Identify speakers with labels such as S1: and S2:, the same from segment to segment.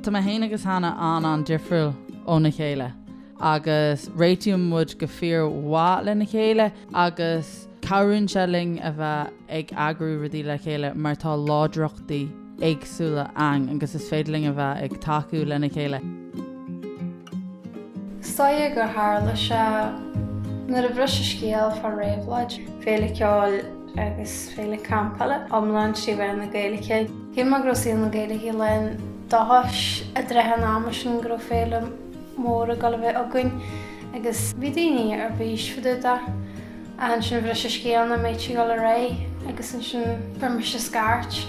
S1: Tá má héana agus hána an difriúil ó na chéile. Agus réitiúm muid go fíor bhá le na chéile agus cabhrann seling a bheith ag agrú rudaí le chéile mar tá ládrochtaí agsúla agus is féidirling a bheith ag taú le na chéile.
S2: Stoigh gur hála se nar a bhris scéal fá réabhlaid féle ceáil agus féle campala omlan si bheith na Gaeilge. Cé má grosí na Gaeilge len dáis a drehan amsin gro féle mór a gal bheith aguain agus bhí daoine ar bhís fuúda an sin bhris scéal na méid gal a ré agus an sin brimir se scarrt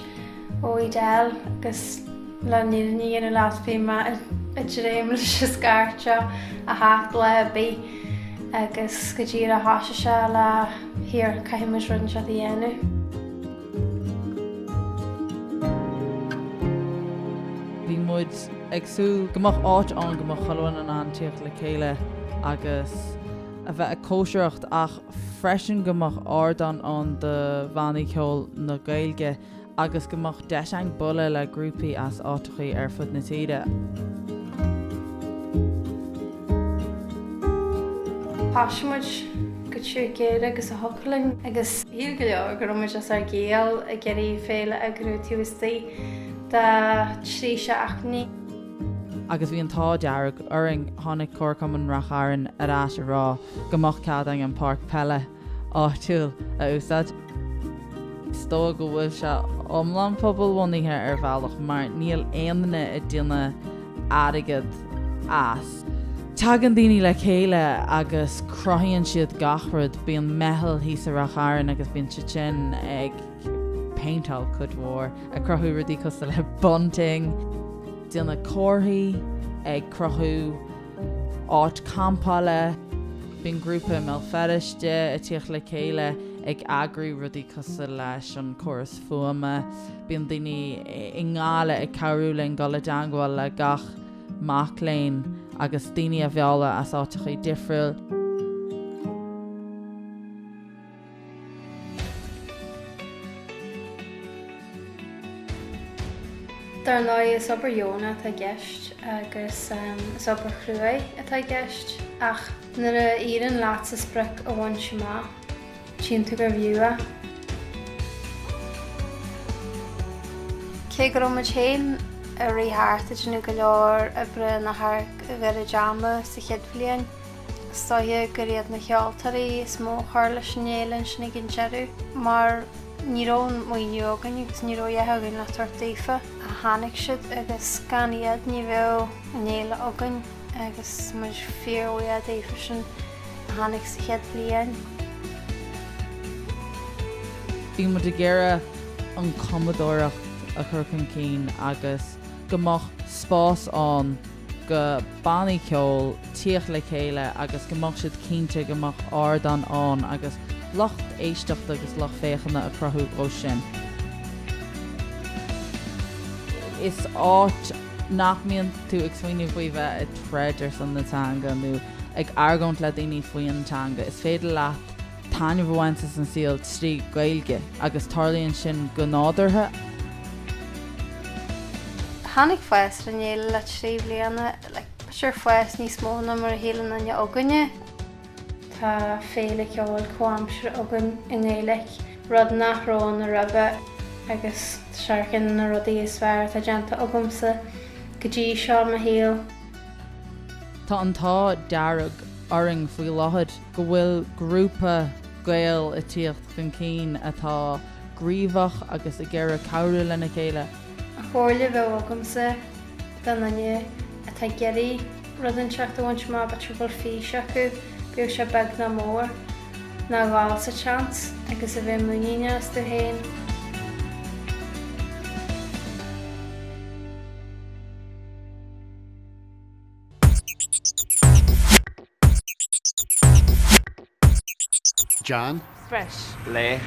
S2: ó idéal agus le níl a látaí me a dréimle se scarrte a hácht le bí agus go dtír a háise se le hir caiimiis run se dhéanú.
S1: Bhí muid agsú gomach áit an gomach chaáin an tíocht le chéile agus a bheith a cóisireacht ach freisin gomach ardan an de bhainní ceol na Gaeilge agus gomach deising bulle le grúpaí as áitichaí ar fud na tíide.
S2: Páisimuid go tíir géad agus a hocaling agus híl go leor gur muid as ar géal a geirí féile a grútiústaí de trí se achnaí.
S1: Agus bhí an tá dearg uring tháinig cóircom an racharan arás a rá gomach cadang an Parc Pelle áitiúil a úsad. Stó go bhfuil se omlan pobl bhainithe ar bhealach mar níl aonanna a duine airigid as. Tagan daoine le chéile agus croíonn siad gachrad bíon methil híos a racharan agus bíon sin ag paintal chudmhór a crothú rudaí costa le bunting, duine cóthaí ag crothú áit campála, bíon grúpa mé feriste a tíoch le chéile ag agrú rudaí costa leis an choras fuama, bíon daoine i ngála ag cabhrú le gala deangáil le gach macléin agus daoine a bheala as áitichaí difriúil.
S2: Dar ná is obair Jóna atá gceist agus is obair chruaí atá gceist ach nar a íorann láat sa sprioc a bhain simá sin tú gur bhiúa. Cé gur muid chéin a rítharta nu go leor a bre na Harc a bheith a deama sa chéad bliain. Stoigh gur iad na cheoltarí is mó tharla snéalann sinna gin jeú mar ní rón muoinú agan agus ní róhéthgann le tortaífa a tháinig siad agus gan iad ní bheith néile agan agus muid fíorhuiad éifa sin a tháinig sa chéad bliain.
S1: Bhí muid a ggéire an commodóireacht a churcan cín agus gomach spás an go bannaí ceol tíoch le chéile agus gomach siad cínte gomach ardan an agus locht éisteacht agus loch féchanna a crothú ó sin. Is áit nachmíonn tú ag swinine faoi bheith a treidir san natanga nó ag argant le daoine faoi antanga. Is féidir leat taine bhhainte san síl trí Gaeilge agus tarlaíonn sin go nádartha.
S2: Tháinig foies ar néile le trí bliana, seir foies níos mó na mar a héalann na aganne. Tá féile ceáil comhaimseir agan in éileach rud nachrán na rubbe agus searcin na rudaí is fearr tá deanta agamsa go dtí seo a héal.
S1: Tá an tá dearg uring faoi láthad go bhfuil grúpa Gael a tíocht gan cín atá gríomhach agus i gceire cabhrú lena chéile.
S2: A chóirle bheith agamsa don nanne atá geirí rud an teachtahain má ba trúbal físe acu beag se beg na mór na bháil sa chans agus a bheith muíine as do héin.
S3: John?
S1: Fresh.
S4: Le.